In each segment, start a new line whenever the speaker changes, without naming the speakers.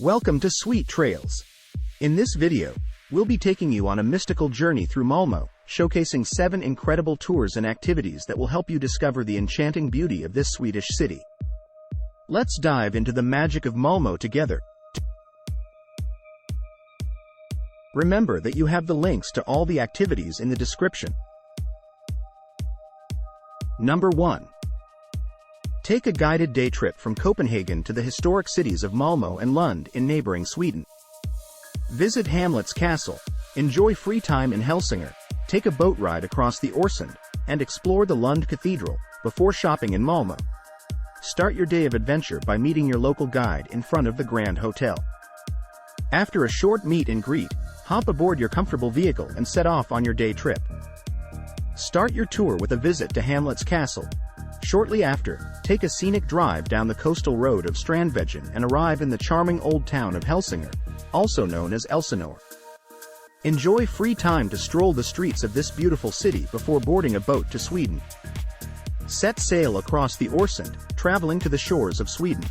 Welcome to SuiteTrails. In this video, we'll be taking you on a mystical journey through Malmö, showcasing 7 incredible tours and activities that will help you discover the enchanting beauty of this Swedish city. Let's dive into the magic of Malmö together. Remember that you have the links to all the activities in the description. Number 1. Take a guided day trip from Copenhagen to the historic cities of Malmö and Lund in neighboring Sweden. Visit Malmö Castle, enjoy free time in Helsingør, take a boat ride across the Øresund, and explore the Lund Cathedral before shopping in Malmö. Start your day of adventure by meeting your local guide in front of the Grand Hotel. After a short meet and greet, hop aboard your comfortable vehicle and set off on your day trip. Start your tour with a visit to Malmö Castle. Shortly after, take a scenic drive down the coastal road of Strandvägen and arrive in the charming old town of Helsingør, also known as Elsinore. Enjoy free time to stroll the streets of this beautiful city before boarding a boat to Sweden. Set sail across the Øresund, traveling to the shores of Sweden.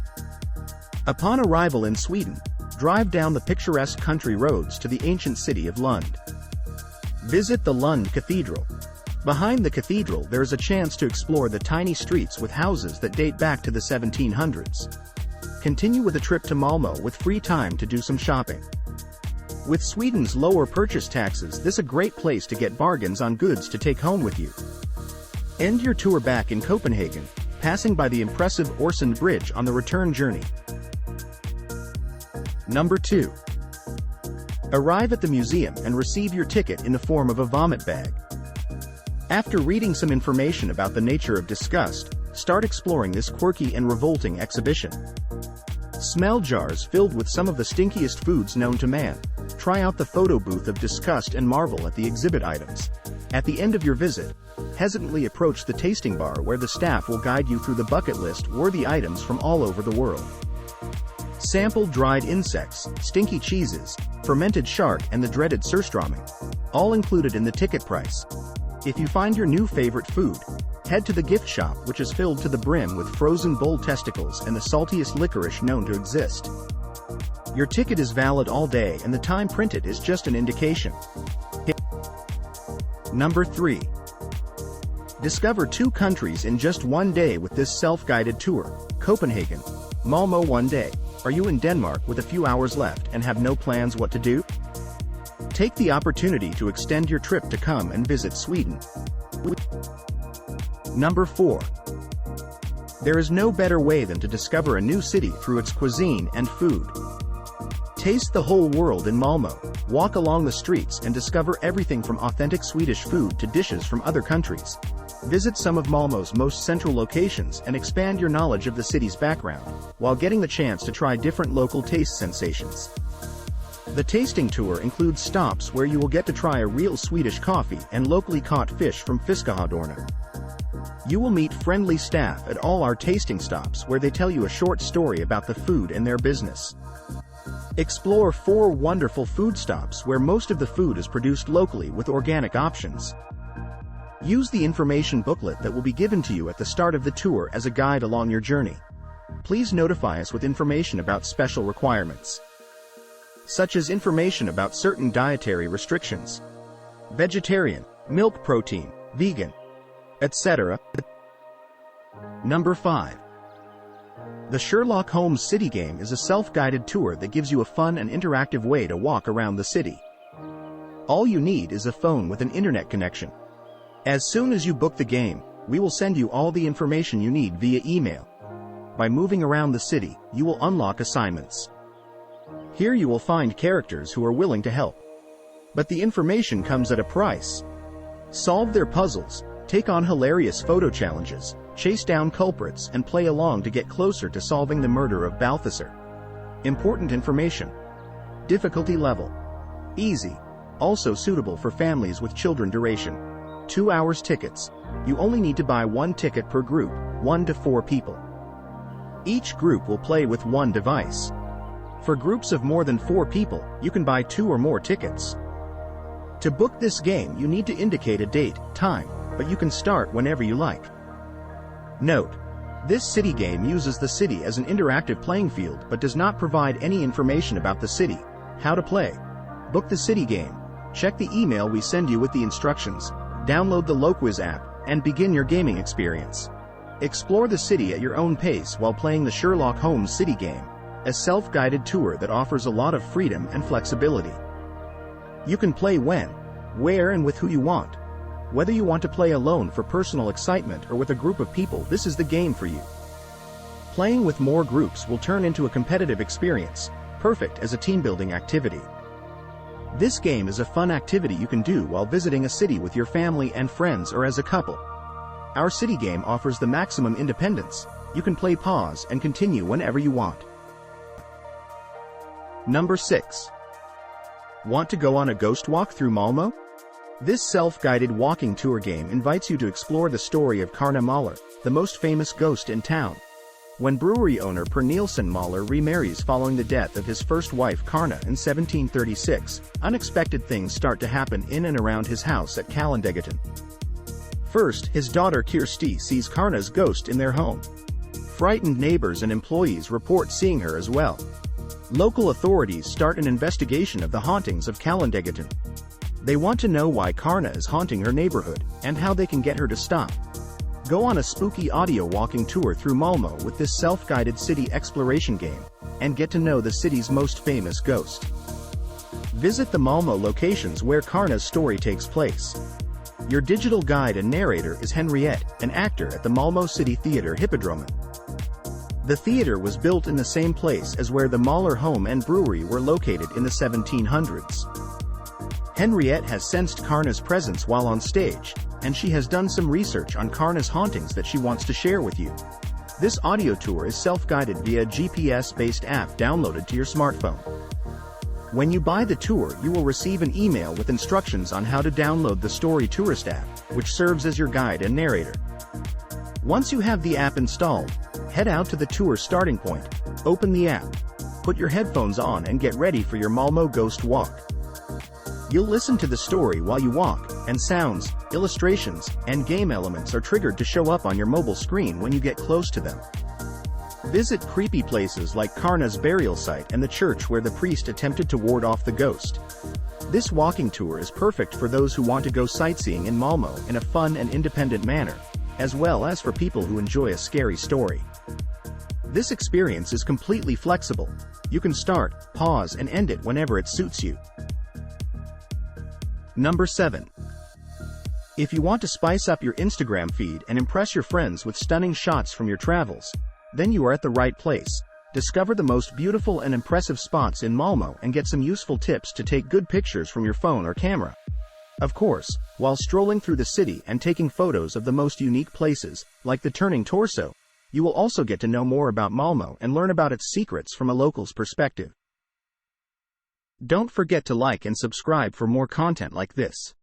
Upon arrival in Sweden, drive down the picturesque country roads to the ancient city of Lund. Visit the Lund Cathedral. Behind the cathedral there is a chance to explore the tiny streets with houses that date back to the 1700s. Continue with a trip to Malmö with free time to do some shopping. With Sweden's lower purchase taxes, this is a great place to get bargains on goods to take home with you. End your tour back in Copenhagen, passing by the impressive Øresund Bridge on the return journey. Number 2. Arrive at the museum and receive your ticket in the form of a vomit bag. After reading some information about the nature of disgust, start exploring this quirky and revolting exhibition. Smell jars filled with some of the stinkiest foods known to man. Try out the photo booth of disgust and marvel at the exhibit items. At the end of your visit, hesitantly approach the tasting bar where the staff will guide you through the bucket list worthy items from all over the world. Sample dried insects, stinky cheeses, fermented shark and the dreaded surströmming, all included in the ticket price. If you find your new favorite food, head to the gift shop, which is filled to the brim with frozen bull testicles and the saltiest licorice known to exist. Your ticket is valid all day and the time printed is just an indication. Number 3. Discover 2 countries in just one day with this self-guided tour. Copenhagen, Malmö one day. Are you in Denmark with a few hours left and have no plans what to do? Take the opportunity to extend your trip to come and visit Sweden. Number 4. There is no better way than to discover a new city through its cuisine and food. Taste the whole world in Malmö, walk along the streets and discover everything from authentic Swedish food to dishes from other countries. Visit some of Malmö's most central locations and expand your knowledge of the city's background, while getting the chance to try different local taste sensations. The tasting tour includes stops where you will get to try a real Swedish coffee and locally caught fish from Fiskehöjderna. You will meet friendly staff at all our tasting stops where they tell you a short story about the food and their business. Explore 4 wonderful food stops where most of the food is produced locally with organic options. Use the information booklet that will be given to you at the start of the tour as a guide along your journey. Please notify us with information about special requirements, such as information about certain dietary restrictions, vegetarian, milk protein, vegan, etc. Number 5. The Sherlock Holmes City Game is a self-guided tour that gives you a fun and interactive way to walk around the city. All you need is a phone with an internet connection. As soon as you book the game, we will send you all the information you need via email. By moving around the city, you will unlock assignments. Here you will find characters who are willing to help. But the information comes at a price. Solve their puzzles, take on hilarious photo challenges, chase down culprits and play along to get closer to solving the murder of Balthasar. Important information. Difficulty level: easy. Also suitable for families with children. Duration: 2 hours. Tickets: you only need to buy 1 ticket per group, 1 to 4 people. Each group will play with 1 device. For groups of more than 4 people, you can buy 2 or more tickets. To book this game you need to indicate a date, time, but you can start whenever you like. Note: This city game uses the city as an interactive playing field but does not provide any information about the city. How to play. Book the city game. Check the email we send you with the instructions. Download the Loquiz app and begin your gaming experience. Explore the city at your own pace while playing the Sherlock Holmes city game, a self-guided tour that offers a lot of freedom and flexibility. You can play when, where and with who you want. Whether you want to play alone for personal excitement or with a group of people, this is the game for you. Playing with more groups will turn into a competitive experience, perfect as a team-building activity. This game is a fun activity you can do while visiting a city with your family and friends or as a couple. Our city game offers the maximum independence. You can play pause and continue whenever you want. Number 6. Want to go on a ghost walk through Malmö? This self-guided walking tour game invites you to explore the story of Karna Mahler, the most famous ghost in town. When brewery owner Per Nielsen Mahler remarries following the death of his first wife Karna in 1736, unexpected things start to happen in and around his house at Kallendegaten. First, his daughter Kirsti sees Karna's ghost in their home. Frightened neighbors and employees report seeing her as well. Local authorities start an investigation of the hauntings of Kallendegaten. They want to know why Karna is haunting her neighborhood, and how they can get her to stop. Go on a spooky audio walking tour through Malmö with this self-guided city exploration game, and get to know the city's most famous ghost. Visit the Malmö locations where Karna's story takes place. Your digital guide and narrator is Henriette, an actor at the Malmö City Theatre Hippodromen. The theater was built in the same place as where the Mahler home and brewery were located in the 1700s. Henriette has sensed Karna's presence while on stage, and she has done some research on Karna's hauntings that she wants to share with you. This audio tour is self-guided via a GPS-based app downloaded to your smartphone. When you buy the tour, you will receive an email with instructions on how to download the Story Tourist app, which serves as your guide and narrator. Once you have the app installed, head out to the tour starting point, open the app, put your headphones on and get ready for your Malmö ghost walk. You'll listen to the story while you walk, and sounds, illustrations, and game elements are triggered to show up on your mobile screen when you get close to them. Visit creepy places like Karna's burial site and the church where the priest attempted to ward off the ghost. This walking tour is perfect for those who want to go sightseeing in Malmö in a fun and independent manner, as well as for people who enjoy a scary story. This experience is completely flexible. You can start, pause, and end it whenever it suits you. Number 7. If you want to spice up your Instagram feed and impress your friends with stunning shots from your travels, then you are at the right place. Discover the most beautiful and impressive spots in Malmö and get some useful tips to take good pictures from your phone or camera. Of course, while strolling through the city and taking photos of the most unique places, like the Turning Torso, you will also get to know more about Malmö and learn about its secrets from a local's perspective. Don't forget to like and subscribe for more content like this.